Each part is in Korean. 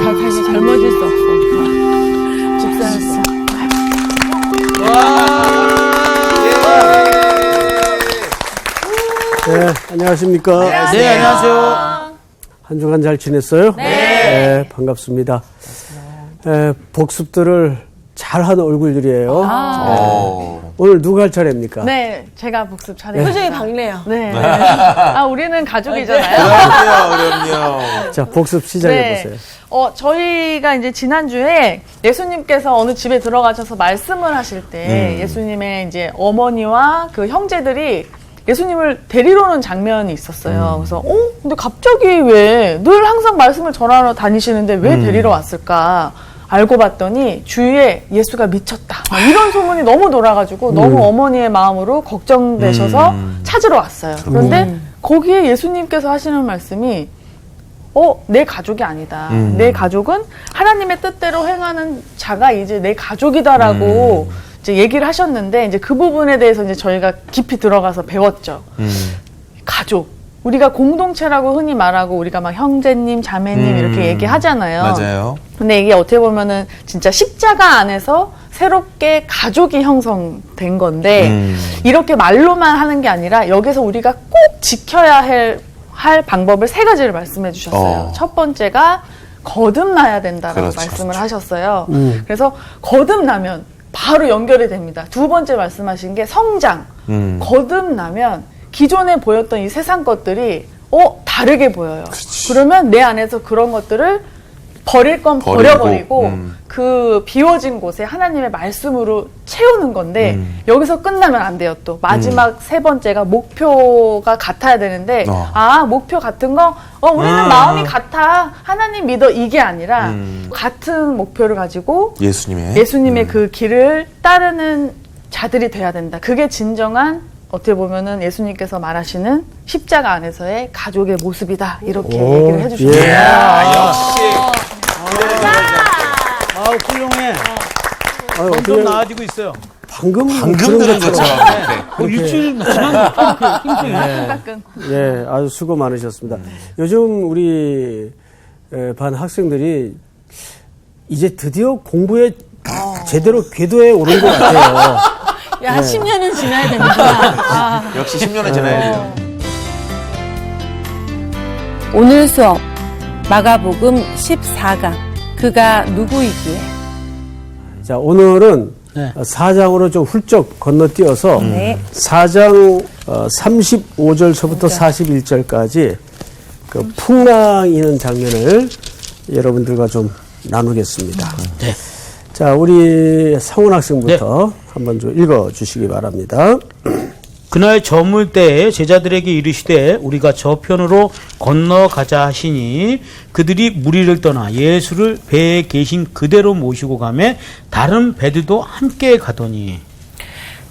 다시 젊어질 수 없어. 집사였어. 네, 안녕하십니까. 네, 안녕하세요. 한 주간 잘 지냈어요? 네, 반갑습니다. 복습들을 잘하는 얼굴들이에요. 오늘 누가 할 차례입니까? 네, 제가 복습 차례. 표정이 밝네요. 네. 우리는 가족이잖아요. 그럼요. 자, 복습 시작해보세요. 저희가 이제 지난주에 예수님께서 어느 집에 들어가셔서 말씀을 하실 때 예수님의 이제 어머니와 그 형제들이 예수님을 데리러 오는 장면이 있었어요. 그래서, 근데 갑자기 왜 늘 항상 말씀을 전하러 다니시는데 왜 데리러 왔을까? 알고 봤더니 주위에 예수가 미쳤다. 이런 소문이 너무 돌아가지고 너무 어머니의 마음으로 걱정되셔서 찾으러 왔어요. 그런데 거기에 예수님께서 하시는 말씀이 내 가족이 아니다. 내 가족은 하나님의 뜻대로 행하는 자가 이제 내 가족이다라고 이제 얘기를 하셨는데 이제 그 부분에 대해서 이제 저희가 깊이 들어가서 배웠죠. 가족. 우리가 공동체라고 흔히 말하고 우리가 막 형제님, 자매님 이렇게 얘기하잖아요. 맞아요. 근데 이게 어떻게 보면은 진짜 십자가 안에서 새롭게 가족이 형성된 건데 이렇게 말로만 하는 게 아니라 여기서 우리가 꼭 지켜야 할 방법을 3가지를 말씀해 주셨어요. 첫 번째가 거듭나야 된다라고 그렇죠, 말씀을 하셨어요. 그래서 거듭나면 바로 연결이 됩니다. 두 번째 말씀하신 게 성장. 거듭나면 기존에 보였던 이 세상 것들이 다르게 보여요. 그러면 내 안에서 그런 것들을 버릴 건 버려버리고 그 비워진 곳에 하나님의 말씀으로 채우는 건데 여기서 끝나면 안 돼요. 또 마지막 3번째가 목표가 같아야 되는데 목표 같은 거 우리는 마음이 같아 하나님 믿어 이게 아니라 같은 목표를 가지고 예수님의 그 길을 따르는 자들이 돼야 된다. 그게 진정한 어떻게 보면은 예수님께서 말하시는 십자가 안에서의 가족의 모습이다. 이렇게 얘기를 해주셨어요. 역시. 훌륭해. 점점 나아지고 있어요. 방금 들은 것처럼. 일주일 지난 힘들게. 예, 아주 수고 많으셨습니다. 요즘 우리 반 학생들이 이제 드디어 공부에 제대로 궤도에 오른 것 같아요. 야, 10년은 지나야 되는구나. 역시 10년은 지나야 돼요. 오늘 수업 마가복음 14강 그가 누구이기에. 자, 오늘은 4장으로 좀 훌쩍 건너뛰어서 4장 35절서부터 41절까지 그 풍랑이는 장면을 여러분들과 좀 나누겠습니다. 자, 우리 상훈 학생부터 한번 좀 읽어주시기 바랍니다. 그날 저물 때에 제자들에게 이르시되 우리가 저편으로 건너가자 하시니 그들이 무리를 떠나 예수를 배에 계신 그대로 모시고 가매 다른 배들도 함께 가더니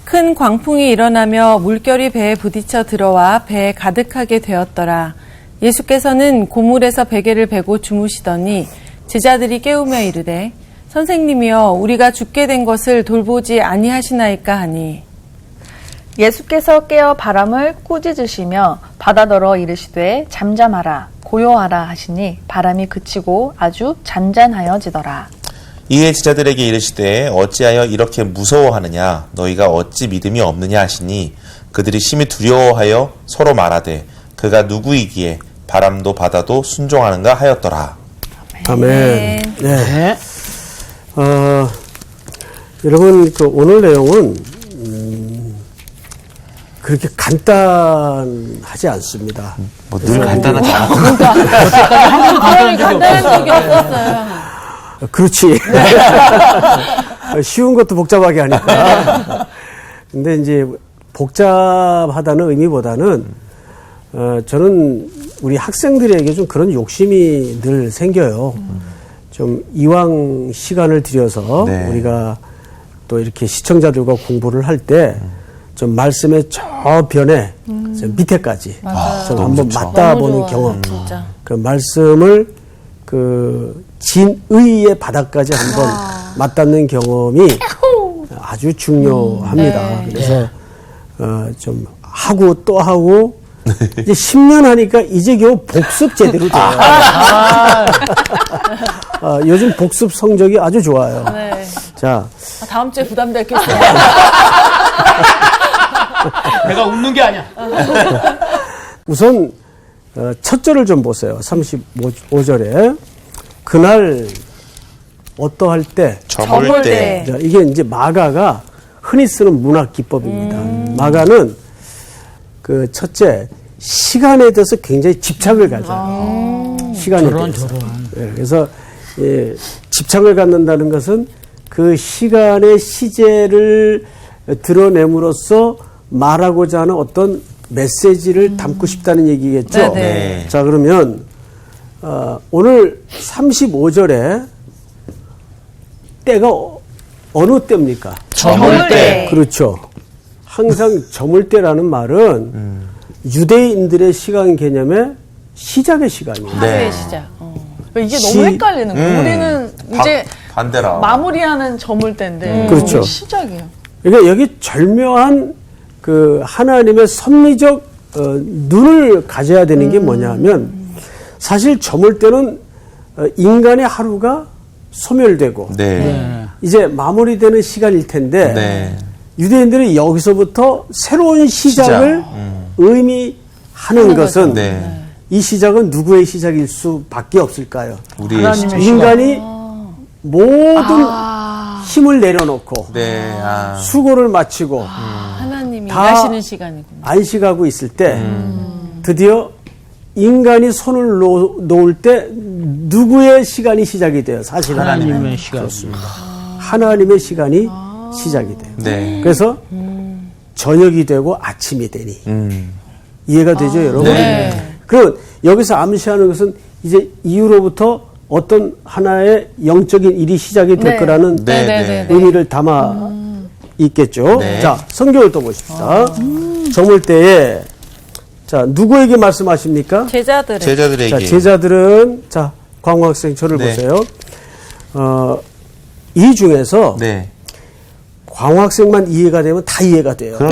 큰 광풍이 일어나며 물결이 배에 부딪혀 들어와 배에 가득하게 되었더라. 예수께서는 고물에서 베개를 베고 주무시더니 제자들이 깨우며 이르되 선생님이여 우리가 죽게 된 것을 돌보지 아니하시나이까 하니 예수께서 깨어 바람을 꾸짖으시며 바다더러 이르시되 잠잠하라 고요하라 하시니 바람이 그치고 아주 잔잔하여지더라. 이에 제자들에게 이르시되 어찌하여 이렇게 무서워하느냐 너희가 어찌 믿음이 없느냐 하시니 그들이 심히 두려워하여 서로 말하되 그가 누구이기에 바람도 바다도 순종하는가 하였더라. 아멘. 네. 여러분, 그 오늘 내용은, 그렇게 간단하지 않습니다. 늘 간단하지 않고. 간단한 적이 없었어요. 그렇지. 쉬운 것도 복잡하게 하니까. 근데 이제 복잡하다는 의미보다는, 저는 우리 학생들에게 좀 그런 욕심이 늘 생겨요. 좀 이왕 시간을 들여서 우리가 또 이렇게 시청자들과 공부를 할 때 좀 말씀의 저변에 좀 밑에까지 좀 한번 맞다보는 경험. 그 말씀을 그 진의의 바닥까지 한번 맞닿는 경험이 아주 중요합니다. 그래서 좀 하고 또 하고 이제 10년 하니까 이제 겨우 복습 제대로 돼요. 요즘 복습 성적이 아주 좋아요. 네. 자, 다음 주에 부담되겠어요. 내가 웃는 게 아니야. 우선 첫 절을 좀 보세요. 35절에 그날 어떠할 때 저물 때. 자, 이게 이제 마가가 흔히 쓰는 문학 기법입니다. 마가는 그 첫째 시간에 대해서 굉장히 집착을 가져요. 시간에 대해서. 예, 그래서 예, 집착을 갖는다는 것은 그 시간의 시제를 드러냄으로써 말하고자 하는 어떤 메시지를 담고 싶다는 얘기겠죠. 네네. 네. 자, 그러면 오늘 35절에 때가 어느 때입니까? 저물 때. 그렇죠. 항상 저물 때라는 말은 유대인들의 시간 개념의 시작의 시간이에요. 하루의 시작. 이게 시- 너무 헷갈리는 거예요. 우리는 이제 반대라. 마무리하는 저물 때인데 그렇죠. 시작이에요. 그러니까 여기 절묘한 그 하나님의 섭리적 눈을 가져야 되는 게 뭐냐면 사실 저물 때는 인간의 하루가 소멸되고 네. 이제 마무리되는 시간일 텐데 네. 유대인들은 여기서부터 새로운 시작을 의미하는 것은 네. 이 시작은 누구의 시작일 수밖에 없을까요? 우리의 시작. 인간이 모든 힘을 내려놓고 네. 아. 수고를 마치고 하나님이 다 일하시는 시간이구나. 안식하고 있을 때 드디어 인간이 손을 놓을 때 누구의 시간이 시작이 돼요? 사실은 하나님의 시간. 하나님의 시간이 시작이 돼요. 네. 그래서 저녁이 되고 아침이 되니 이해가 되죠, 여러분? 네. 그럼 여기서 암시하는 것은 이제 이후로부터 어떤 하나의 영적인 일이 시작이 될 네. 거라는 네. 네. 의미를 담아 있겠죠. 네. 자, 성경을 또 보십시다. 저물 때에 자, 누구에게 말씀하십니까? 제자들은 제자들에게. 자, 제자들은 자, 광학생 저를 네. 보세요. 이 중에서 네. 광학생만 이해가 되면 다 이해가 돼요. 그럼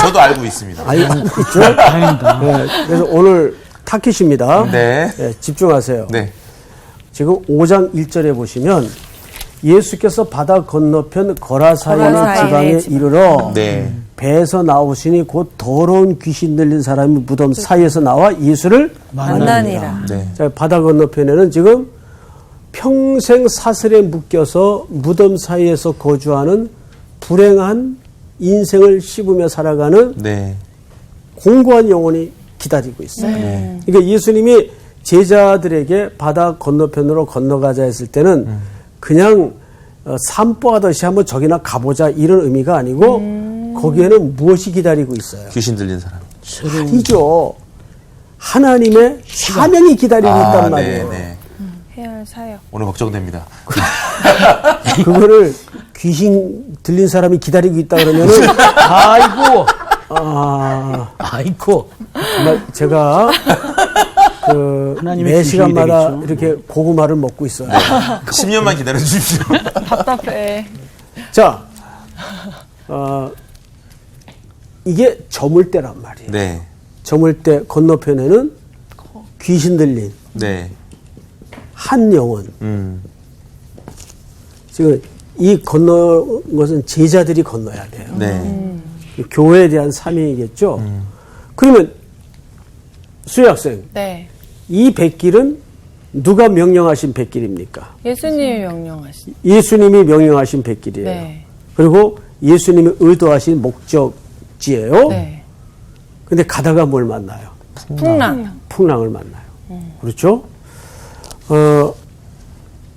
저도 알고 있습니다. 알고 있죠? 다행이다. 네, 그래서 오늘 타깃입니다. 네. 네, 집중하세요. 네. 지금 5장 1절에 보시면 예수께서 바다 건너편 거라사인의 거라사인의 지방에 지방. 이르러 네. 배에서 나오시니 곧 더러운 귀신 들린 사람이 무덤 사이에서 나와 예수를 만나니라. 네. 자, 바다 건너편에는 지금 평생 사슬에 묶여서 무덤 사이에서 거주하는 불행한 인생을 씹으며 살아가는 네. 공고한 영혼이 기다리고 있어요. 네. 그러니까 예수님이 제자들에게 바다 건너편으로 건너가자 했을 때는 그냥 산보하듯이 한번 저기나 가보자 이런 의미가 아니고 거기에는 무엇이 기다리고 있어요? 귀신 들린 사람. 아니죠. 하나님의 사명이 기다리고 있단 말이에요. 네. 해야 할 사역. 오늘 걱정됩니다. 그거를 귀신 들린 사람이 기다리고 있다 그러면은 아이고. 아이고 정말 제가 그 하나님의 매 귀신이 시간마다 되겠죠. 이렇게 고구마를 먹고 있어요. 10년만 기다려 주십시오. 답답해. 자, 이게 저물 때란 말이에요. 네. 저물 때 건너편에는 귀신 들린 네. 한 영혼. 지금 이 건너는 것은 제자들이 건너야 돼요. 네. 교회에 대한 사명이겠죠. 그러면 수혜학생, 네. 이 백길은 누가 명령하신 백길입니까? 예수님이 명령하신. 예수님이 명령하신 백길이에요. 네. 그리고 예수님이 의도하신 목적지예요. 네. 근데 가다가 뭘 만나요? 풍랑. 풍랑을 만나요. 그렇죠?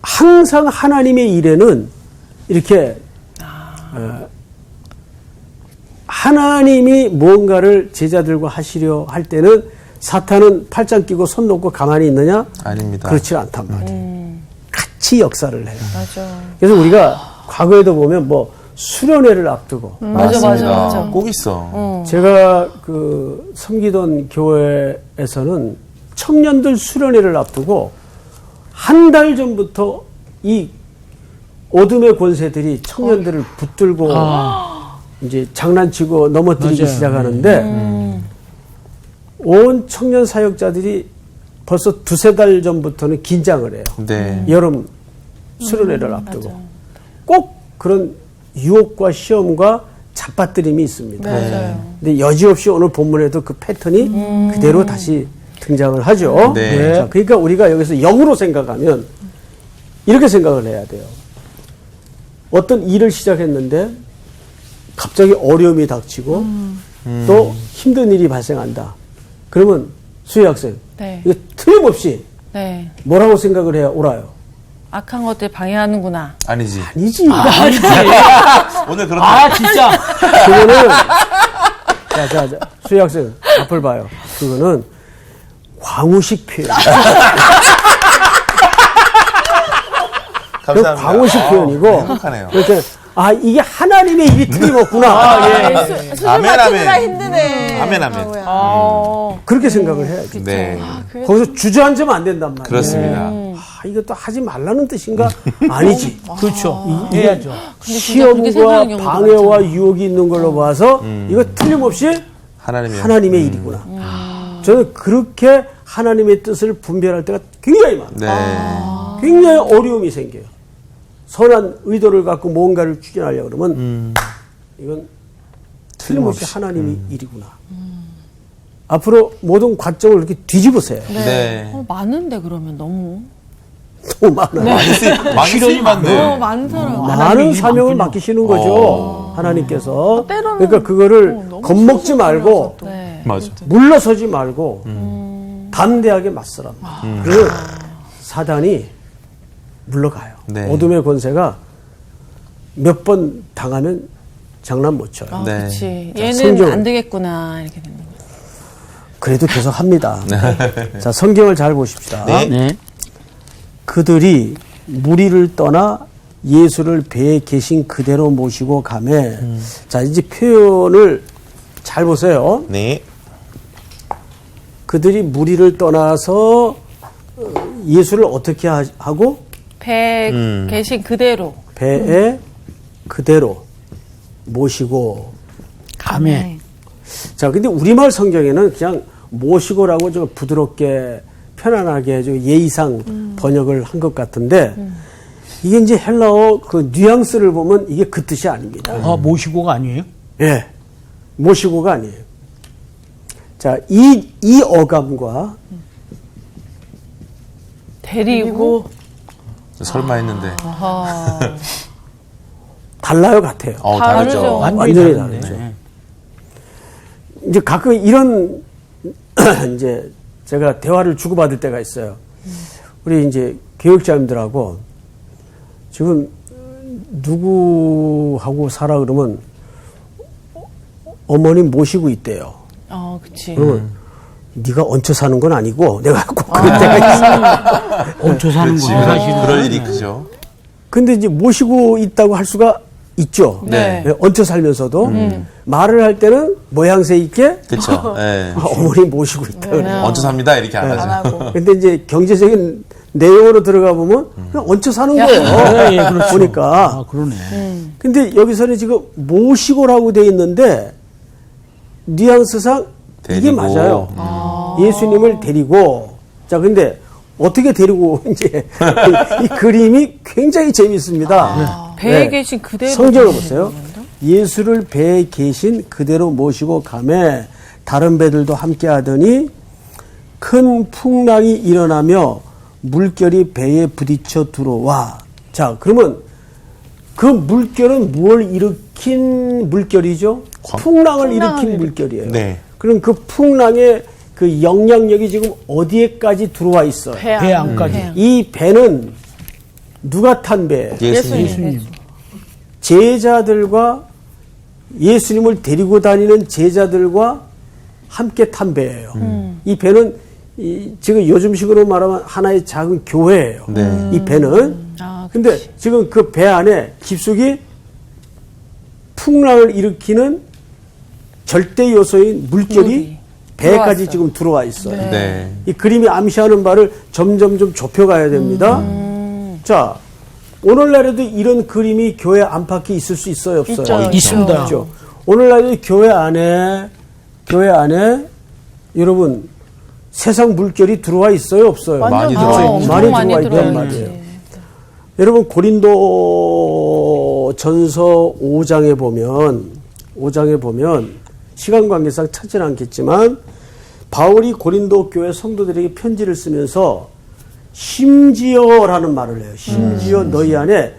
항상 하나님의 일에는 이렇게 하나님이 무언가를 제자들과 하시려 할 때는 사탄은 팔짱 끼고 손 놓고 가만히 있느냐? 아닙니다. 그렇지 않단 말이에요. 같이 역사를 해요. 맞아. 그래서 우리가 과거에도 보면 뭐 수련회를 앞두고 맞습니다. 꼭 있어. 제가 그 섬기던 교회에서는 청년들 수련회를 앞두고 한 달 전부터 이 어둠의 권세들이 청년들을 붙들고 이제 장난치고 넘어뜨리기 맞아요. 시작하는데 온 청년 사역자들이 벌써 두세 달 전부터는 긴장을 해요. 네. 여름 수련회를 앞두고 꼭 그런 유혹과 시험과 잡아뜨림이 있습니다. 맞아요. 근데 여지없이 오늘 본문에도 그 패턴이 그대로 다시 등장을 하죠. 네. 자, 그러니까 우리가 여기서 영으로 생각하면 이렇게 생각을 해야 돼요. 어떤 일을 시작했는데 갑자기 어려움이 닥치고 또 힘든 일이 발생한다. 그러면 수혜 학생, 네. 이거 틀림없이 네. 뭐라고 생각을 해야 옳아요? 악한 것들 방해하는구나. 아니지. 아니지. 오늘 그런 진짜. 그거는 자, 수혜 학생 앞을 봐요. 그거는 광우식 표현. 감사합니다. 광우식 표현이고. 행복하네요. 그러니까 이게 하나님의 일이 틀림없구나. 아멘, 아멘. 힘드네. 아멘, 아멘. 그렇게 생각을 해야지. 네. 거기서 주저앉으면 안 된단 말이에요. 그렇습니다. 이것도 하지 말라는 뜻인가? 아니지. 그렇죠. 해야죠. 그렇게 시험과 생각하는 경우도 방해와 많잖아. 유혹이 있는 걸로 봐서 이거 틀림없이 하나님의 일이구나. 저는 그렇게 하나님의 뜻을 분별할 때가 굉장히 많아요. 네. 굉장히 어려움이 생겨요. 선한 의도를 갖고 뭔가를 추진하려고 그러면 이건 틀림없이 하나님의 일이구나. 앞으로 모든 과정을 이렇게 뒤집으세요. 네. 많은데 그러면 너무. 너무 많아요. 많이 쓰임 받네. 많은 사람. 많은 사명을 맡기시는 거죠. 하나님께서. 때로는 그러니까 그거를 너무 겁먹지 말고 네. 맞아. 물러서지 말고 담대하게 맞서라. 그러면 사단이 물러가요. 네. 어둠의 권세가 몇 번 당하면 장난 못 쳐요. 아, 네. 그렇지. 자, 얘는 성경. 안 되겠구나 이렇게 되는 거예요. 그래도 계속 합니다. 자, 성경을 잘 보십시다. 네. 네. 그들이 무리를 떠나 예수를 배에 계신 그대로 모시고 가매. 자, 이제 표현을 잘 보세요. 네. 그들이 무리를 떠나서 예수를 어떻게 하고 배에 계신 그대로. 배에 그대로 모시고. 감에. 자, 근데 우리말 성경에는 그냥 모시고라고 좀 부드럽게 편안하게 좀 예의상 번역을 한 것 같은데 이게 이제 헬라어 그 뉘앙스를 보면 이게 그 뜻이 아닙니다. 모시고가 아니에요? 예. 모시고가 아니에요. 자, 이 어감과 데리고. 설마 했는데. 달라요, 같아요. 다르죠. 다르죠. 완전히 다른데. 다르죠. 이제 가끔 이런 이제 제가 대화를 주고받을 때가 있어요. 우리 이제 교육자님들하고 지금 누구하고 살아 그러면 어머님 모시고 있대요. 그치. 그러면 네가 얹혀 사는 건 아니고 내가 꼭 그럴 때가 있어요. 얹혀 사는 그렇지. 거예요, 사실은. 그럴 일이 크죠. 근데 이제 모시고 있다고 할 수가 있죠. 네. 얹혀 살면서도 말을 할 때는 모양새 있게 그렇죠. 네. 어머니 모시고 있다 그래요. 얹혀 삽니다. 이렇게 안 안 하죠. 하고. 근데 이제 경제적인 내용으로 들어가 보면 그냥 얹혀 사는 거예요. 예, 예, 그렇죠. 보니까. 그러네. 근데 여기서는 지금 모시고라고 돼 있는데 뉘앙스상 이게 데리고. 맞아요. 예수님을 데리고. 자, 근데 어떻게 데리고 이제 이 그림이 굉장히 재밌습니다. 배에 네. 계신 그대로. 성경을 보세요. 예수를 배에 계신 그대로 모시고 가매 다른 배들도 함께 하더니 큰 풍랑이 일어나며 물결이 배에 부딪혀 들어와. 자, 그러면 그 물결은 뭘 일으킨 물결이죠? 풍랑을 일으킨 물결이에요. 네. 그럼 그 풍랑의 그 영향력이 지금 어디에까지 들어와 있어요? 배 배 안. 안까지. 이 배는 누가 탄 배예요? 예수님. 제자들과 예수님을 데리고 다니는 제자들과 함께 탄 배예요. 이 배는 지금 요즘식으로 말하면 하나의 작은 교회예요. 네. 이 배는. 근데 지금 그 배 안에 깊숙이 풍랑을 일으키는 절대 요소인 물결이 배까지 지금 들어와 있어요. 네. 이 그림이 암시하는 바를 점점 좀 좁혀가야 됩니다. 자, 오늘날에도 이런 그림이 교회 안팎에 있을 수 있어요, 없어요? 있죠. 있습니다. 있죠. 오늘날에 교회 안에 여러분 세상 물결이 들어와 있어요, 없어요? 많이 들어와 들어와 있죠. 많이 많이 들어와 있단 들어와 말이에요. 여러분 고린도 전서 5장에 보면 시간 관계상 찾지는 않겠지만 바울이 고린도 교회 성도들에게 편지를 쓰면서 심지어라는 말을 해요. 심지어 너희 안에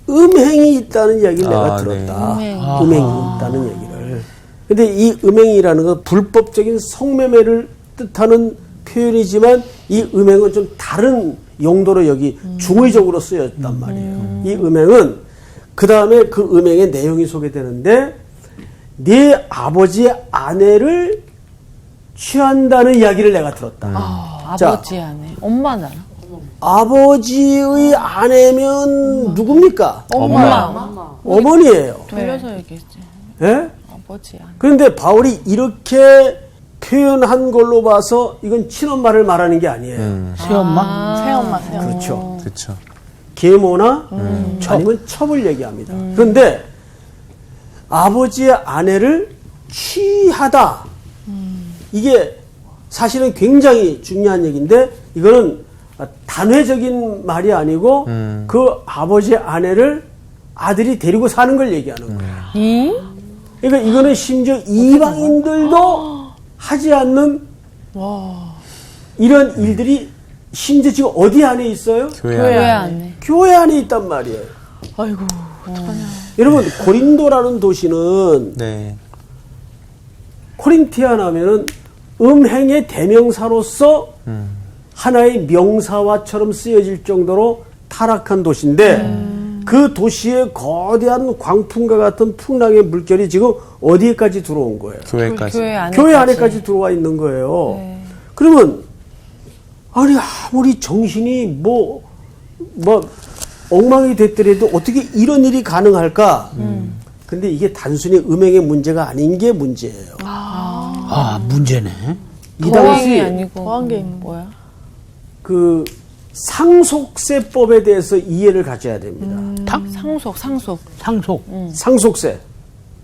음행이 있다는 이야기를 내가 들었다. 음행이 있다는 얘기를. 근데 이 음행이라는 건 불법적인 성매매를 뜻하는 표현이지만 이 음행은 좀 다른 용도로 여기 중의적으로 쓰였단 말이에요. 이 음행은 그 다음에 그 음행의 내용이 소개되는데 네 아버지의 아내를 취한다는 이야기를 내가 들었다. 자, 아버지 안에 엄마나 아버지의 아내면 누굽니까? 엄마. 어머니예요. 돌려서 얘기했지. 예? 아버지 안에. 그런데 바울이 이렇게 표현한 걸로 봐서 이건 친엄마를 말하는 게 아니에요. 새엄마? 새엄마. 그렇죠. 그렇죠. 계모나 아니면 첩을 얘기합니다. 그런데 아버지의 아내를 취하다. 이게 사실은 굉장히 중요한 얘기인데 이거는 단회적인 말이 아니고 그 아버지의 아내를 아들이 데리고 사는 걸 얘기하는 거예요. 그러니까 이거는 심지어 이방인들도 하지 않는 이런 일들이 심지어 지금 어디 안에 있어요? 교회 교회 안에. 안에. 교회 안에 있단 말이에요. 아이고, 어떡하냐. 여러분 고린도라는 도시는 네. 코린티안 하면은 음행의 대명사로서 하나의 명사화처럼 쓰여질 정도로 타락한 도시인데 그 도시의 거대한 광풍과 같은 풍랑의 물결이 지금 어디에까지 들어온 거예요? 교회까지. 교회 안에. 교회 안에까지 들어와 있는 거예요. 그러면 아니 아무리 정신이 뭐 엉망이 됐더라도 어떻게 이런 일이 가능할까? 근데 이게 단순히 음행의 문제가 아닌 게 문제예요. 문제네. 이 더행이 당시 아니고 더한 게 있는 뭐야? 그 상속세법에 대해서 이해를 가져야 됩니다. 상속. 상속. 상속세.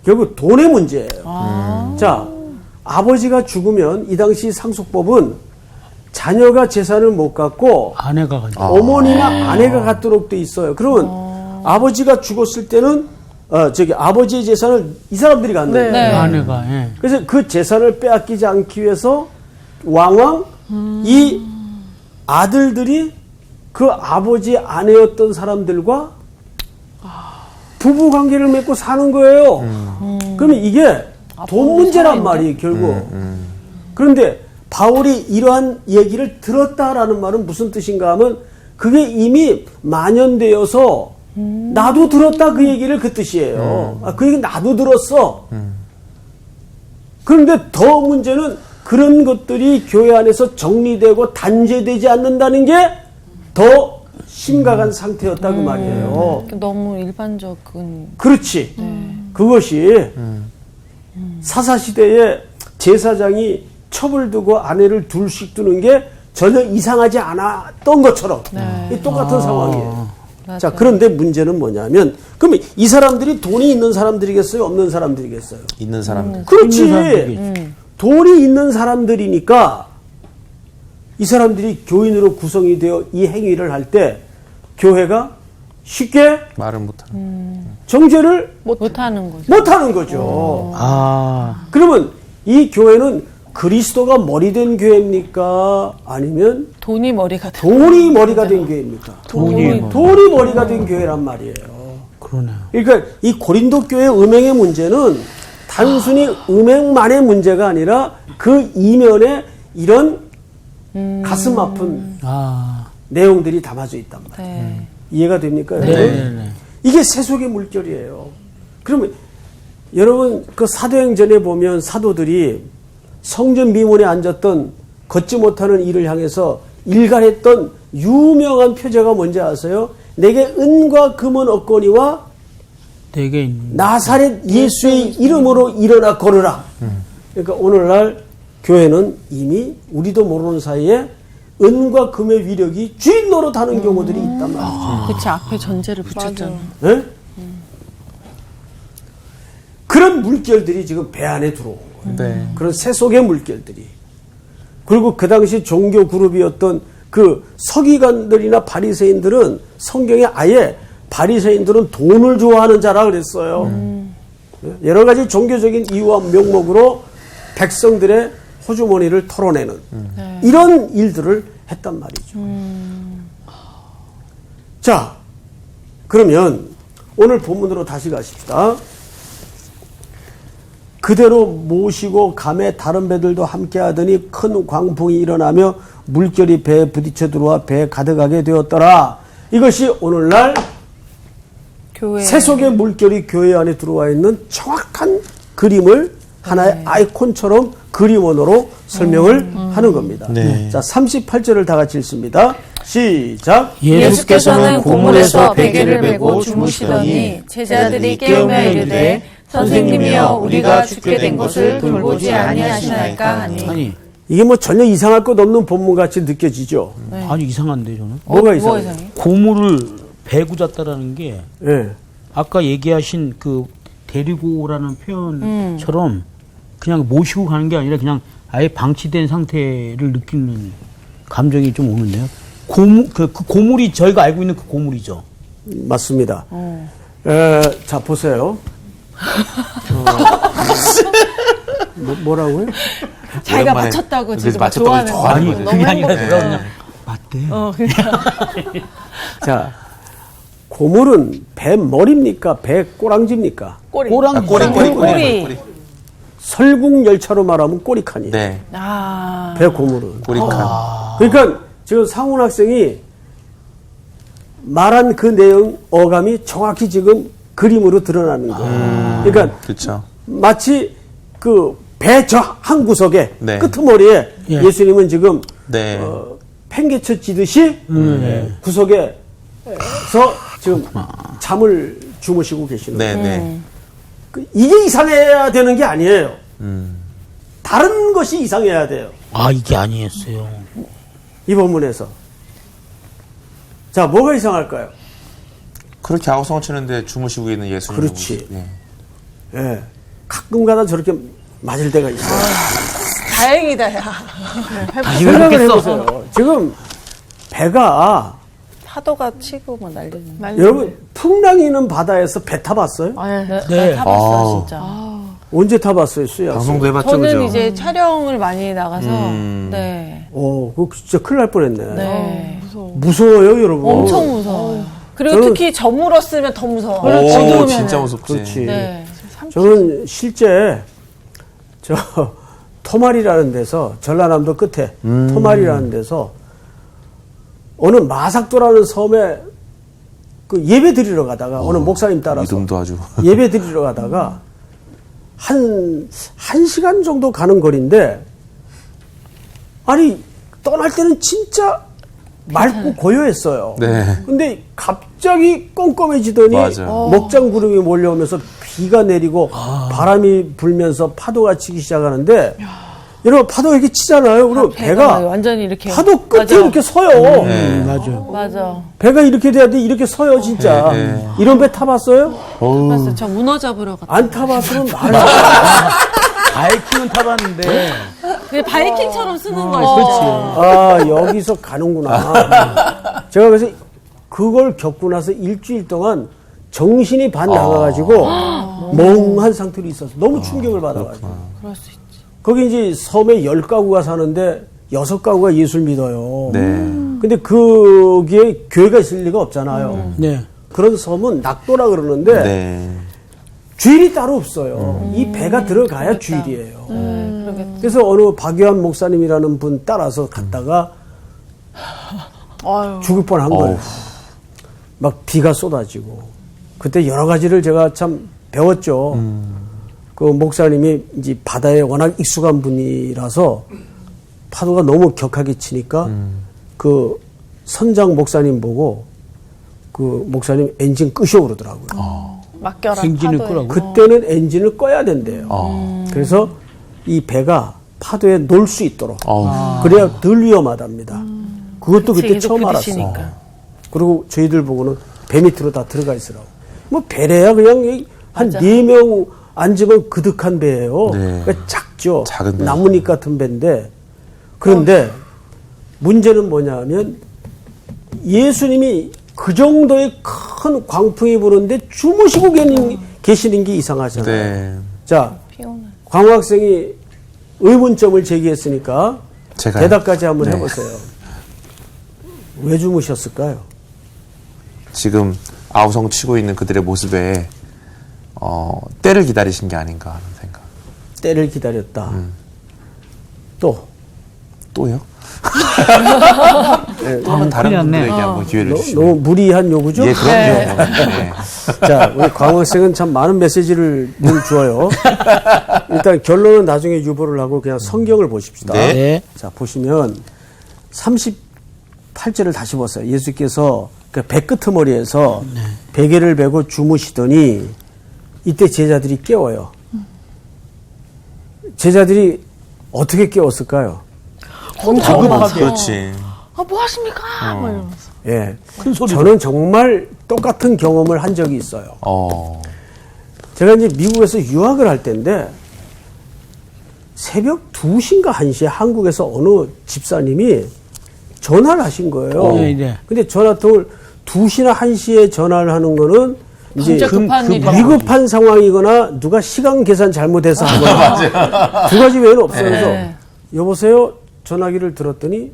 결국 돈의 문제예요. 자, 아버지가 죽으면 이 당시 상속법은 자녀가 재산을 못 갖고 아내가 가지고. 어머니나 아내가 갖도록 돼 있어요. 그러면 아버지가 죽었을 때는 아버지의 재산을 이 사람들이 갖는 거예요. 네. 아내가, 예. 그래서 그 재산을 빼앗기지 않기 위해서 왕왕 이 아들들이 그 아버지의 아내였던 사람들과 부부 관계를 맺고 사는 거예요. 그러면 이게 돈 문제란 말이에요, 결국. 그런데 바울이 이러한 얘기를 들었다라는 말은 무슨 뜻인가 하면 그게 이미 만연되어서 나도 들었다 그 얘기를 그 뜻이에요. 그 얘기 나도 들었어. 그런데 더 문제는 그런 것들이 교회 안에서 정리되고 단죄되지 않는다는 게 더 심각한 상태였다 그 말이에요. 너무 일반적인. 그렇지. 그것이 사사시대에 제사장이 첩을 두고 아내를 둘씩 두는 게 전혀 이상하지 않았던 것처럼 이 똑같은 상황이에요. 맞아요. 자, 그런데 문제는 뭐냐면 그러면 이 사람들이 돈이 있는 사람들이겠어요? 없는 사람들이겠어요? 있는 사람들. 그렇지. 있는 사람들이겠지. 돈이 있는 사람들이니까 이 사람들이 교인으로 구성이 되어 이 행위를 할 때 교회가 쉽게 말을 못하는. 정죄를 못하는 거죠. 못하는 거죠. 그러면 이 교회는 그리스도가 머리 된 교회입니까? 아니면 돈이 머리가 돼. 돈이 머리가 된 교회입니까? 돈이 돈이 머리가 된 교회란 말이에요. 그러네요. 그러니까 이 고린도 교회 음행의 문제는 단순히 음행만의 문제가 아니라 그 이면에 이런 가슴 아픈 내용들이 담아져 있단 말이에요. 네. 이해가 됩니까? 네. 여러분? 네. 이게 세속의 물결이에요. 그러면 여러분 그 사도행전에 보면 사도들이 성전 미문에 앉았던 걷지 못하는 이를 향해서 일갈했던 유명한 표제가 뭔지 아세요? 내게 은과 금은 없거니와 되게 있는. 나사렛 예수의 이름으로 일어나 걸으라. 그러니까 오늘날 교회는 이미 우리도 모르는 사이에 은과 금의 위력이 주인 노릇하는 경우들이 있단 말이죠. 그치, 앞에 전제를 붙였잖아. 네? 그런 물결들이 지금 배 안에 들어온 거예요. 네. 그런 세속의 물결들이. 그리고 그 당시 종교 그룹이었던 그 서기관들이나 바리새인들은 성경에 아예 바리새인들은 돈을 좋아하는 자라 그랬어요. 여러 가지 종교적인 이유와 명목으로 백성들의 호주머니를 털어내는 이런 일들을 했단 말이죠. 자, 그러면 오늘 본문으로 다시 가십시다. 그대로 모시고 감에 다른 배들도 함께 하더니 큰 광풍이 일어나며 물결이 배에 부딪혀 들어와 배에 가득하게 되었더라. 이것이 오늘날 교회. 세속의 물결이 교회 안에 들어와 있는 정확한 그림을 하나의 아이콘처럼 그림원으로 설명을 하는 겁니다. 네. 자, 38절을 다 같이 읽습니다. 시작. 예수께서는 고물에서 베개를 메고 주무시더니 제자들이 깨우며 이르되 선생님이여 우리가 죽게 된 것을 돌보지 아니하시나이까 하니. 아니, 이게 뭐 전혀 이상할 것 없는 본문같이 느껴지죠. 아주 이상한데 저는. 뭐가 뭐가 이상해요? 이상해? 고물을 베고 잤다라는 게 예. 아까 얘기하신 그 데리고 오라는 표현처럼 그냥 모시고 가는 게 아니라 그냥 아예 방치된 상태를 느끼는 감정이 좀 오는데요. 고물, 그 고물이 저희가 알고 있는 그 고물이죠. 맞습니다. 자, 보세요. 뭐라고요? 자기가 오랜만에 맞췄다고 그래서 지금 맞췄다고 좋아하는 좋아하는 거. 거죠. 너무 그게 아니라 행복해. 제가 그냥 맞대. 자, 고물은 배 머리입니까? 배 꼬랑지입니까? 꼬리. 꼬랑 꼬리. 설국열차로 말하면 꼬리칸이에요. 네. 아. 배 고물은. 꼬리칸. 그러니까 지금 상훈 학생이 말한 그 내용 어감이 정확히 지금 그림으로 드러나는 거예요. 그러니까 그렇죠. 마치 그 배 저 한 구석에 네. 끄트머리에 예. 예수님은 지금 네. 팽개쳐 지듯이 구석에서 지금 잠을 주무시고 계시는 거예요. 네, 네. 이게 이상해야 되는 게 아니에요. 다른 것이 이상해야 돼요. 아, 이게 아니었어요. 이 본문에서. 자, 뭐가 이상할까요? 그렇게 아우성을 치는데 주무시고 있는 예수님. 그렇지. 네. 예. 가끔 가다 저렇게 맞을 때가 있어요. 다행이다, 야. 생각을 해보세요. 지금 배가 파도가 치고 뭐 날리는. 여러분 풍랑이는 바다에서 배 타봤어요? 네. 타봤어, 진짜. 언제 타봤어요, 수야? 방송도 해봤죠, 저는 그죠? 이제 촬영을 많이 나가서, 네. 그거 진짜 큰일 날 뻔했네. 네. 무서워요, 여러분. 엄청 무서워요. 그리고 저는- 특히 저물었으면 더 무서워. 오, 어두우면은. 진짜 무섭지. 그렇지. 네. 저는 실제 저 토말이라는 데서 전라남도 끝에 토말이라는 데서 어느 마삭도라는 섬에 그 예배 드리러 가다가 어느 목사님 따라서 이름도 아주. 예배 드리러 가다가 한 시간 정도 가는 거리인데 아니 떠날 때는 진짜 맑고 고요했어요. 네. 근데 갑자기 껌껌해지더니 맞아. 먹장 구름이 몰려오면서 비가 내리고 바람이 불면서 파도가 치기 시작하는데 여러분 파도가 이렇게 치잖아요. 그리고 배가 완전히 이렇게. 파도 끝에 맞아. 이렇게 서요. 맞아. 맞아. 배가 이렇게 돼야 돼. 이렇게 서요 진짜. 네. 이런 배 타봤어요? 봤어. 저 문어 잡으러 갔다. 안 타봤으면 말이야. 바이킹은 타봤는데. 그게 바이킹처럼 쓰는 거야, 그렇지. 진짜. 아 여기서 가는구나. 제가 그래서 그걸 겪고 나서 일주일 동안 정신이 반 나가가지고 멍한 상태로 있었어. 너무 충격을 받아가지고. 그럴 수 있지. 거기 이제 섬에 10가구가 사는데 6가구가 예수를 믿어요. 네. 근데 거기에 교회가 있을 리가 없잖아요. 네. 그런 섬은 낙도라 그러는데 네. 주일이 따로 없어요. 이 배가 들어가야 주일이에요. 그러겠다. 그래서 어느 박유한 목사님이라는 분 따라서 갔다가 죽을 뻔한 거예요. 막 비가 쏟아지고 그때 여러 가지를 제가 참 배웠죠. 그 목사님이 이제 바다에 워낙 익숙한 분이라서 파도가 너무 격하게 치니까 그 선장 목사님 보고 그 목사님 엔진 끄셔 그러더라고요. 맡겨라. 행진을 파도에. 끄라고. 그때는 엔진을 꺼야 된대요. 그래서 이 배가 파도에 놀 수 있도록 그래야 덜 위험하답니다. 그것도 그때 계속 처음 알았어요. 부딪히니까. 그리고 저희들 보고는 배 밑으로 다 들어가 있으라고. 뭐 배래야 그냥 한 맞아. 4명 앉으면 그득한 배예요. 네. 그러니까 작죠. 작은 배. 나뭇잎 같은 배인데 그런데 문제는 뭐냐면 예수님이 그 정도의 큰 광풍이 부는데 주무시고 계시는 게 이상하잖아요. 네. 자, 광우 학생이 의문점을 제기했으니까 제가요? 대답까지 한번 네. 해보세요. 왜 주무셨을까요? 지금 아우성 치고 있는 그들의 모습에 때를 기다리신 게 아닌가 하는 생각. 때를 기다렸다. 또요? 네, 한번 다른 큰일 났네. 분들에게 한번 기회를 주시면. 너무 무리한 요구죠? 예, 그럼요. 네. 자, 우리 광우 학생은 참 많은 메시지를 늘 주어요. 일단 결론은 나중에 유보를 하고 그냥 성경을 보십시다. 네. 네. 자, 보시면 38절을 다시 보세요. 예수께서 그 배끄트머리에서 베개를 베고 주무시더니 이때 제자들이 깨워요. 제자들이 어떻게 깨웠을까요? 다급하게. 그렇지. 뭐 하십니까? 막 이러면서. 예. 큰 소리로. 저는 정말 똑같은 경험을 한 적이 있어요. 제가 이제 미국에서 유학을 할 때인데 새벽 2시인가 1시에 한국에서 어느 집사님이 전화를 하신 거예요. 네. 근데 전화통을 2시나 1시에 전화를 하는 거는 이제 진짜 급한 일이라. 위급한 상황이거나 누가 시간 계산 잘못해서 하거나 두 가지 외에는 없어요. 그래서 네. 여보세요? 전화기를 들었더니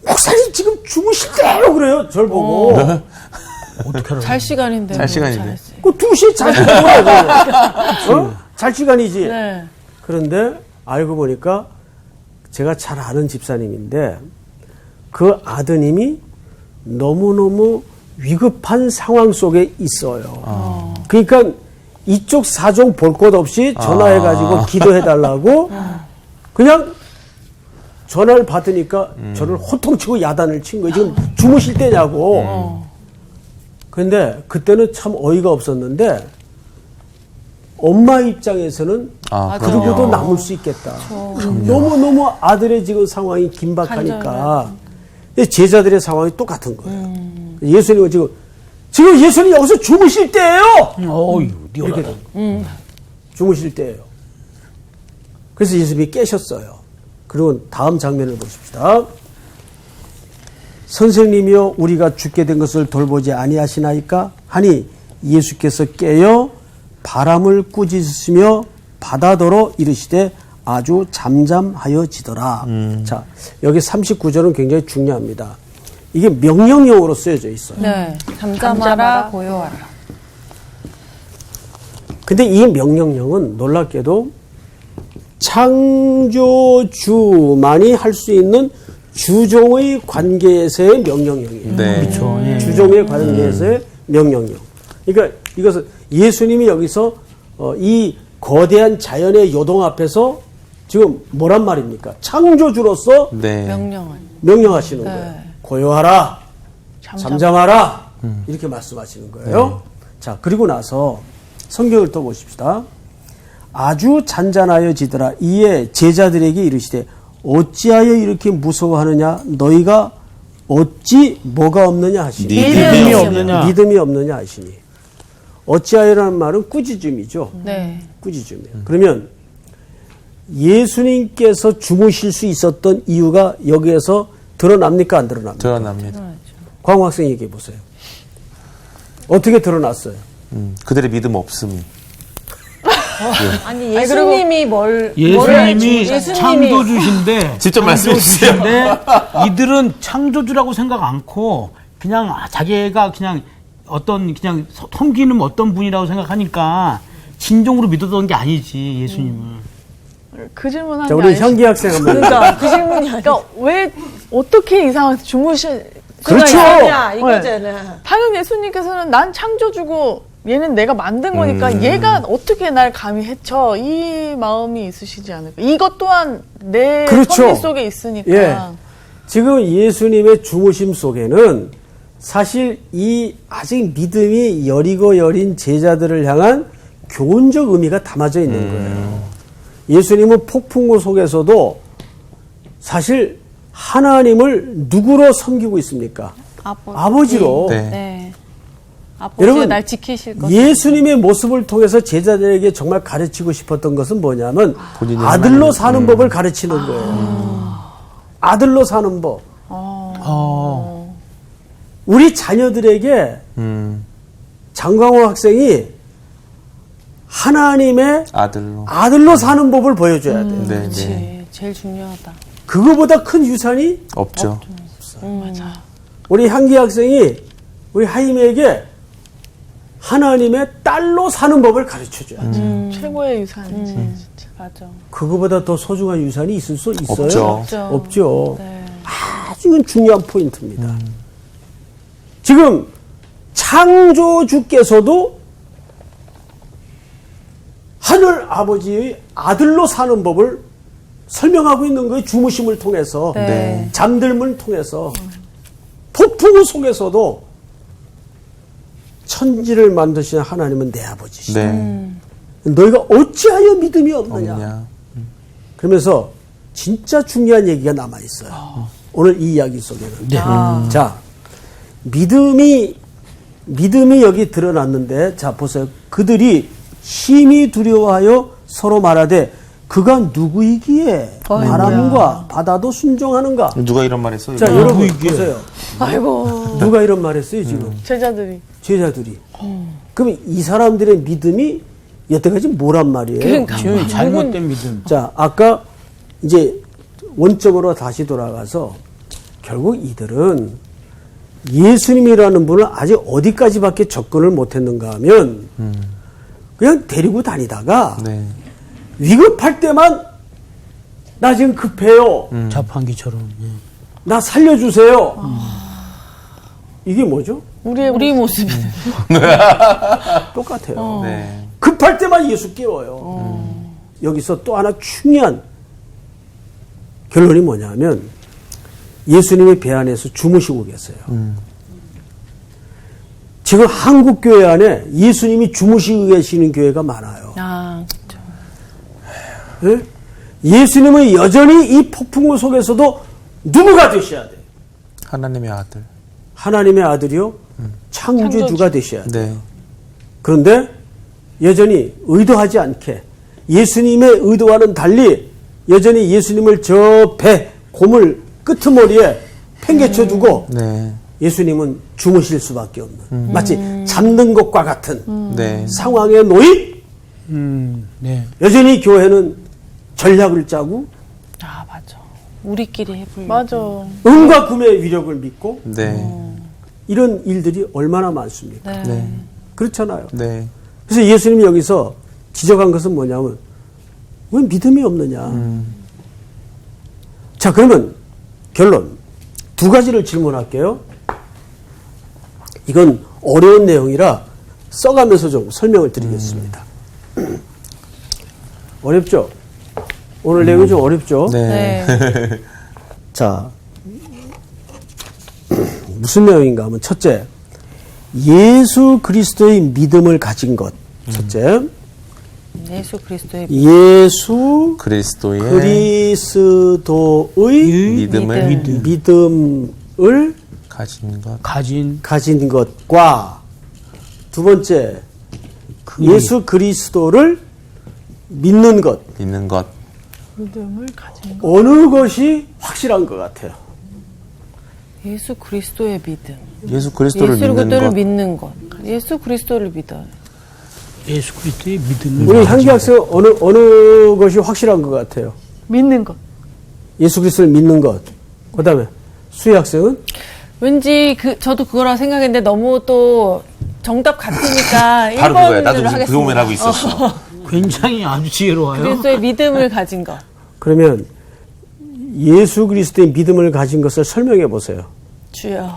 목사님 지금 주무실때요 그래요. 절 보고. 잘 시간인데. 잘 시간인데. 잘했지. 그 2시에 잘 시간이야. 잘 시간이지. 네. 그런데 알고 보니까 제가 잘 아는 집사님인데 그 아드님이 너무너무 위급한 상황 속에 있어요. 그러니까 이쪽 사정 볼 것 없이 전화해가지고 기도해달라고 그냥 전화를 받으니까 저를 호통치고 야단을 친 거예요. 지금 주무실 때냐고. 그런데 그때는 참 어이가 없었는데 엄마 입장에서는 그러고도 남을 수 있겠다. 너무너무 아들의 지금 상황이 긴박하니까. 근데 제자들의 상황이 똑같은 거예요. 예수님은 지금 예수님 여기서 주무실 때예요. 이렇게 된 거예요. 주무실 때예요. 그래서 예수님이 깨셨어요. 그리고 다음 장면을 보십시다. 선생님이여 우리가 죽게 된 것을 돌보지 아니하시나이까 하니 예수께서 깨어 바람을 꾸짖으시며 바다더러 이르시되 아주 잠잠하여지더라. 자, 여기 39절은 굉장히 중요합니다. 이게 명령형으로 쓰여져 있어요. 네. 잠잠하라, 고요하라. 근데 이 명령형은 놀랍게도 창조주만이 할 수 있는 주종의 관계에서의 명령형이에요. 네. 그렇죠. 예. 주종의 관계에서의 명령형. 그러니까 이것은 예수님이 여기서 이 거대한 자연의 요동 앞에서 지금 뭐란 말입니까? 창조주로서 네. 명령하시는 거예요. 고요하라, 잠잠하라 이렇게 말씀하시는 거예요. 자, 그리고 나서 성경을 또 보십시다. 아주 잔잔하여지더라. 이에 제자들에게 이르시되 어찌하여 이렇게 무서워하느냐? 너희가 어찌 뭐가 없느냐 하시니. 믿음이 없느냐. 믿음이 없느냐 하시니. 어찌하여라는 말은 꾸짖음이죠. 네. 꾸짖음이에요. 그러면 예수님께서 주무실 수 있었던 이유가 여기에서 드러납니까? 안 드러납니까? 드러납니다. 광우 학생 얘기해 보세요. 어떻게 드러났어요? 그들의 믿음 없음이. 아니, 예수님이 예수님이 창조주신데 직접 말씀해 주세요. 창조주신데 이들은 창조주라고 생각 않고 그냥 자기가 그냥 그냥 섬기는 어떤 분이라고 생각하니까 진정으로 믿었던 게 아니지 예수님을. 그 질문한 자, 게 우리 아니시- 현기 학생 한번. 그러니까 그 질문이 그러니까 왜 어떻게 이상한 주무실 그렇죠. 이거잖아. 당연히 예수님께서는 난 창조주고 얘는 내가 만든 거니까 얘가 어떻게 날 감히 해쳐 이 마음이 있으시지 않을까. 이것 또한 내 그렇죠. 섭리 속에 있으니까. 예. 지금 예수님의 주무심 속에는 사실 이 아직 믿음이 여리고 여린 제자들을 향한 교훈적 의미가 담아져 있는 거예요. 예수님은 폭풍우 속에서도 사실 하나님을 누구로 섬기고 있습니까? 아버지로. 네. 네. 아버지가 여러분, 날 지키실 것. 예수님의 모습을 통해서 제자들에게 정말 가르치고 싶었던 것은 뭐냐면 본인이 아들로 하나님, 사는 법을 가르치는 거예요. 아들로 사는 법. 우리 자녀들에게 장광호 학생이 하나님의 아들로 사는 법을 보여줘야 돼요. 네, 그렇지. 네. 제일 중요하다. 그거보다 큰 유산이 없죠. 맞아. 우리 향기 학생이 우리 하임에게 하나님의 딸로 사는 법을 가르쳐줘야 돼요. 최고의 유산이지. 진짜. 맞아. 그거보다 더 소중한 유산이 있을 수 있어요? 없죠. 없죠. 네. 아주 이건 중요한 포인트입니다. 지금 창조주께서도 하늘 아버지의 아들로 사는 법을 설명하고 있는 거예요. 주무심을 통해서, 네. 잠들음을 통해서, 폭풍 속에서도 천지를 만드신 하나님은 내 아버지시다. 네. 너희가 어찌하여 믿음이 없느냐. 없냐. 그러면서 진짜 중요한 얘기가 남아 있어요. 오늘 이 이야기 속에는. 자, 믿음이 여기 드러났는데, 자 보세요. 그들이 심히 두려워하여 서로 말하되 그가 누구이기에 바람과 바다도 순종하는가? 누가 이런 말 했어요? 자, 여러분 누구이기에? 보세요. 아이고. 누가 이런 말 했어요, 지금? 제자들이. 제자들이. 그럼 이 사람들의 믿음이 여태까지 뭐란 말이에요? 그러니까. 지금 잘못된 믿음. 자, 아까 이제 원점으로 다시 돌아가서 결국 이들은 예수님이라는 분을 아직 어디까지밖에 접근을 못했는가 하면 그냥 데리고 다니다가 네. 위급할 때만 나 지금 급해요. 자판기처럼. 예. 나 살려주세요. 이게 뭐죠? 우리 모습이. 똑같아요. 네. 급할 때만 예수 깨워요. 여기서 또 하나 중요한 결론이 뭐냐면 예수님의 배 안에서 주무시고 계세요. 지금 한국 교회 안에 예수님이 주무시고 계시는 교회가 많아요. 아, 그렇죠. 예? 예수님은 여전히 이 폭풍우 속에서도 누구가 되셔야 돼요? 하나님의 아들. 하나님의 아들이요? 창조주가 되셔야 돼요. 네. 그런데 여전히 의도하지 않게 예수님의 의도와는 달리 여전히 예수님을 저 배 고물 끄트머리에 팽개쳐 두고 네. 예수님은 주무실 수밖에 없는 마치 잠든 것과 같은 네. 상황에 놓인 네. 여전히 교회는 전략을 짜고 아, 맞아. 우리끼리 해보려고. 맞아. 은과 금의 위력을 믿고 네. 이런 일들이 얼마나 많습니까? 네. 네. 그렇잖아요. 네. 그래서 예수님이 여기서 지적한 것은 뭐냐면 왜 믿음이 없느냐. 자, 그러면 결론 두 가지를 질문할게요. 이건 어려운 내용이라 써가면서 좀 설명을 드리겠습니다. 어렵죠? 오늘 내용이 좀 어렵죠? 네. 네. 자, 무슨 내용인가 하면 첫째, 예수 그리스도의 믿음을 가진 것. 첫째, 예수 그리스도의 예수 그리스도의 그리스도의 믿음을 가진 것. 가진 것과 두 번째, 예수 그리스도를 믿는 것. 믿는 것. 믿음을 가진 어느 것이 확실한 것 같아요? 예수 그리스도의 믿음. 예수 그리스도를 예수 믿는 그리스도를 것. 믿는 것. 예수 그리스도를 믿어요. 예수 그리스도의 믿음을 우리 가지고 향기 학생 어느 것이 확실한 것 같아요? 믿는 것. 예수 그리스도를 믿는 것. 그 다음에 수희 학생은? 왠지 저도 그거라고 생각했는데 너무 또 정답 같으니까 바로 그거야. 1번으로 나도 지금 그 하겠습니다. 고민을 하고 있었어. 굉장히 아주 지혜로워요. 그리스도의 믿음을 가진 것. 그러면 예수 그리스도의 믿음을 가진 것을 설명해 보세요. 주여.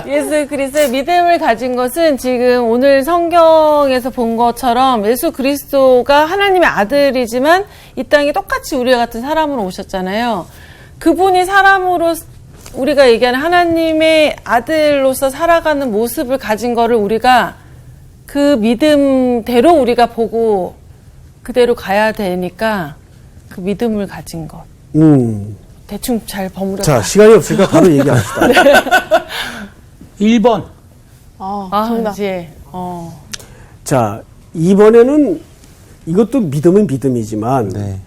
예수 그리스도의 믿음을 가진 것은 지금 오늘 성경에서 본 것처럼 예수 그리스도가 하나님의 아들이지만 이 땅에 똑같이 우리와 같은 사람으로 오셨잖아요. 그분이 사람으로 우리가 얘기하는 하나님의 아들로서 살아가는 모습을 가진 거를 우리가 그 믿음대로 우리가 보고 그대로 가야 되니까 그 믿음을 가진 것. 대충 잘 버무려. 자, 시간이 없으니까 바로 얘기합시다. 1번 정답. 이제 자, 이번에는 이것도 믿음은 믿음이지만 네.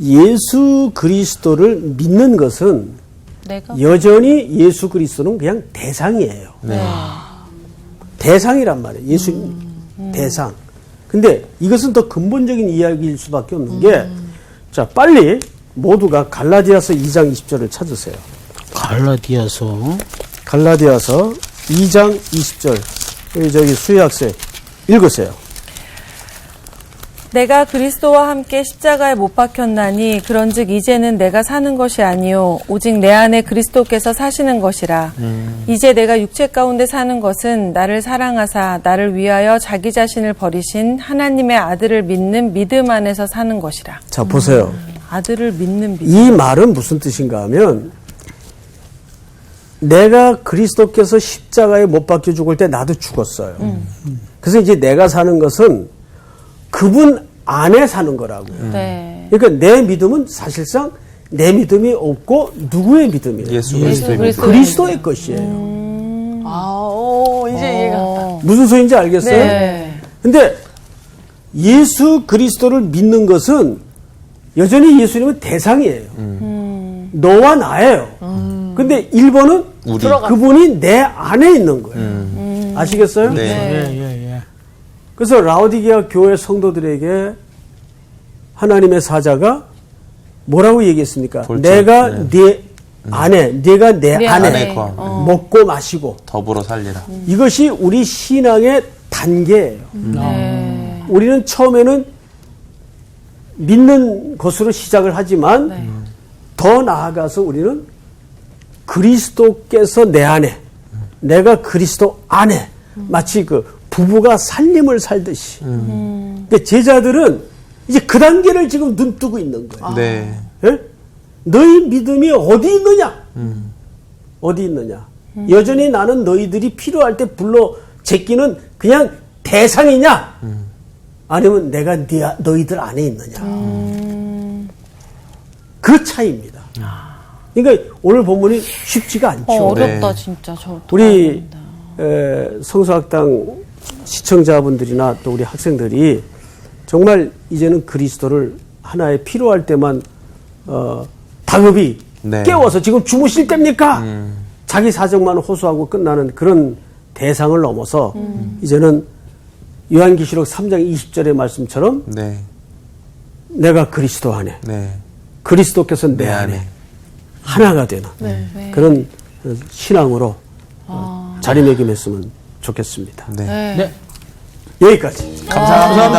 예수 그리스도를 믿는 것은 내가 여전히 예수 그리스도는 그냥 대상이에요. 네. 대상이란 말이에요. 예수 대상. 근데 이것은 더 근본적인 이야기일 수밖에 없는 게, 자, 빨리 모두가 갈라디아서 2장 20절을 찾으세요. 갈라디아서 갈라디아서 2장 20절. 저기 수혜 학생 읽으세요. 내가 그리스도와 함께 십자가에 못 박혔나니 그런즉 이제는 내가 사는 것이 아니요 오직 내 안에 그리스도께서 사시는 것이라. 이제 내가 육체 가운데 사는 것은 나를 사랑하사 나를 위하여 자기 자신을 버리신 하나님의 아들을 믿는 믿음 안에서 사는 것이라. 자, 보세요. 아들을 믿는 믿음. 이 말은 무슨 뜻인가 하면, 내가 그리스도께서 십자가에 못 박혀 죽을 때 나도 죽었어요. 그래서 이제 내가 사는 것은 그분 안에 사는 거라고요. 네. 그러니까 내 믿음은 사실상 내 믿음이 없고 누구의 믿음이에요? 예수 그리스도의 믿음. 그리스도의 것이에요. 이제 이해가 갔다. 무슨 소리인지 알겠어요? 네. 근데 예수 그리스도를 믿는 것은 여전히 예수님은 대상이에요. 너와 나예요. 근데 1번은 우리. 그분이 내 안에 있는 거예요. 아시겠어요? 네. 예. 그래서 라오디게아 교회 성도들에게 하나님의 사자가 뭐라고 얘기했습니까? 볼자. 내가 네. 네 안에, 네가 내 네 안에 안에 거하며. 먹고 마시고, 더불어 살리라. 이것이 우리 신앙의 단계예요. 네. 우리는 처음에는 믿는 것으로 시작을 하지만 더 나아가서 우리는 그리스도께서 내 안에, 내가 그리스도 안에, 마치 그 부부가 살림을 살듯이. 그러니까 제자들은 이제 그 단계를 지금 눈뜨고 있는 거예요. 네. 예? 너희 믿음이 어디 있느냐? 어디 있느냐? 여전히 나는 너희들이 필요할 때 불러 제끼는 그냥 대상이냐? 아니면 내가 너희들 안에 있느냐? 그 차이입니다. 그러니까 오늘 본문이 쉽지가 않죠. 어렵다 네. 진짜. 저 우리 성서학당 시청자분들이나 또 우리 학생들이 정말 이제는 그리스도를 하나의 필요할 때만 다급히 네. 깨워서 지금 주무실 때입니까? 자기 사정만 호소하고 끝나는 그런 대상을 넘어서 이제는 요한계시록 3장 20절의 말씀처럼 네. 내가 그리스도 안에, 네. 그리스도께서 내 안에 하나가 되는 그런 신앙으로 자리매김했으면 좋겠습니다. 네. 네. 여기까지. 감사합니다.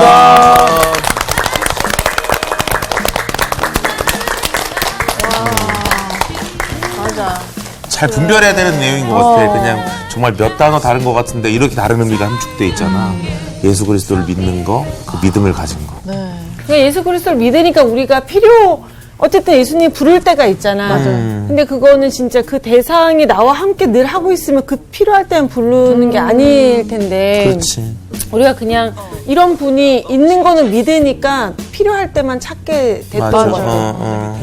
맞아. 잘 분별해야 되는 내용인 것 같아. 그냥 정말 몇 단어 다른 것 같은데 이렇게 다른 의미가 함축돼 있잖아. 예수 그리스도를 믿는 거, 그 믿음을 가진 거. 그냥 예수 그리스도를 믿으니까 우리가 어쨌든 예수님 부를 때가 있잖아. 근데 그거는 진짜 그 대상이 나와 함께 늘 하고 있으면 그 필요할 때만 부르는 게 아닐 텐데. 그렇지. 우리가 그냥 이런 분이 있는 거는 믿으니까 필요할 때만 찾게 됐던 맞아. 거죠.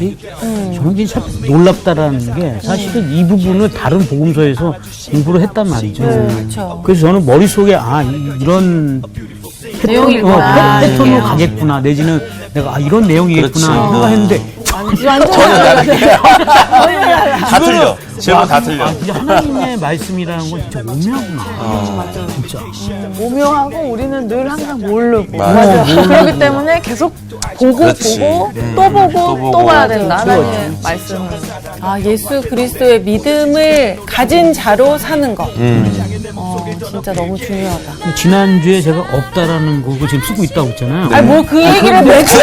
저는 진짜 참 놀랍다라는 게 사실은 이 부분을 다른 복음서에서 공부를 했단 말이죠. 그렇죠. 그래서 저는 머릿속에 이런 내용이구나. 패턴으로 가겠구나 내지는 내가 이런 내용이겠구나 그렇지. 생각했는데 완전 다 틀려. 제목 다 틀려. 진짜 하나님의 말씀이라는 건 진짜 오묘하구나. 진짜. 오묘하고 우리는 늘 항상 모르고. 맞아. 그렇기 때문에 계속 보고 그렇지. 보고 또 또 보고 보고. 또 봐야 된다. 하나님의 말씀을. 예수 그리스도의 믿음을 가진 자로 사는 거. 진짜 너무 중요하다. 지난주에 제가 없다라는 곡을 지금 쓰고 있다고 했잖아요. 아니, 뭐 그 얘기를 며칠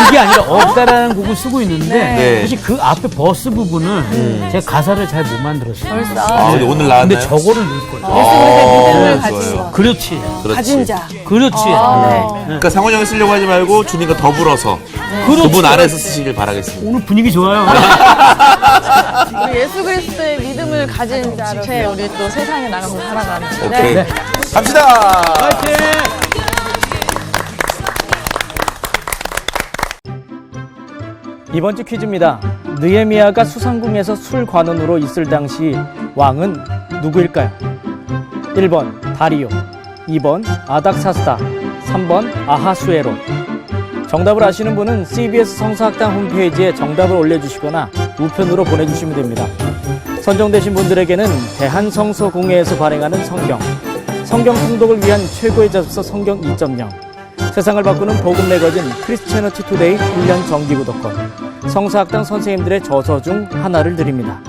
그게 아니라 없다라는 곡을 쓰고 있는데 네. 사실 그 앞에 버스 부분을 제가 가사를 잘 못 만들었어요. 근데 오늘 근데 나왔나요? 저거를 넣을 거예요. 믿음을 가진 좋아요. 거. 그렇지. 가진 자. 그렇지. 그러니까 상원 형이 쓰려고 하지 말고 준이가 더불어서 그분 안에서 쓰시길 바라겠습니다. 오늘 분위기 좋아요. 우리 예수 그리스도의 믿음을 가진 채 우리 또 세상에 나가서 살아가는. 오케이. 네. 갑시다. 파이팅! 이번 주 퀴즈입니다. 느헤미야가 수상궁에서 술관원으로 있을 당시 왕은 누구일까요? 1번 다리오, 2번 아닥사스다, 3번 아하수에로. 정답을 아시는 분은 CBS 성서학당 홈페이지에 정답을 올려주시거나 우편으로 보내주시면 됩니다. 선정되신 분들에게는 대한성서공회에서 발행하는 성경 통독을 위한 최고의 잡서 성경 2.0, 세상을 바꾸는 복음 매거진 크리스채너티 투데이 1년 정기 구독권, 성서학당 선생님들의 저서 중 하나를 드립니다.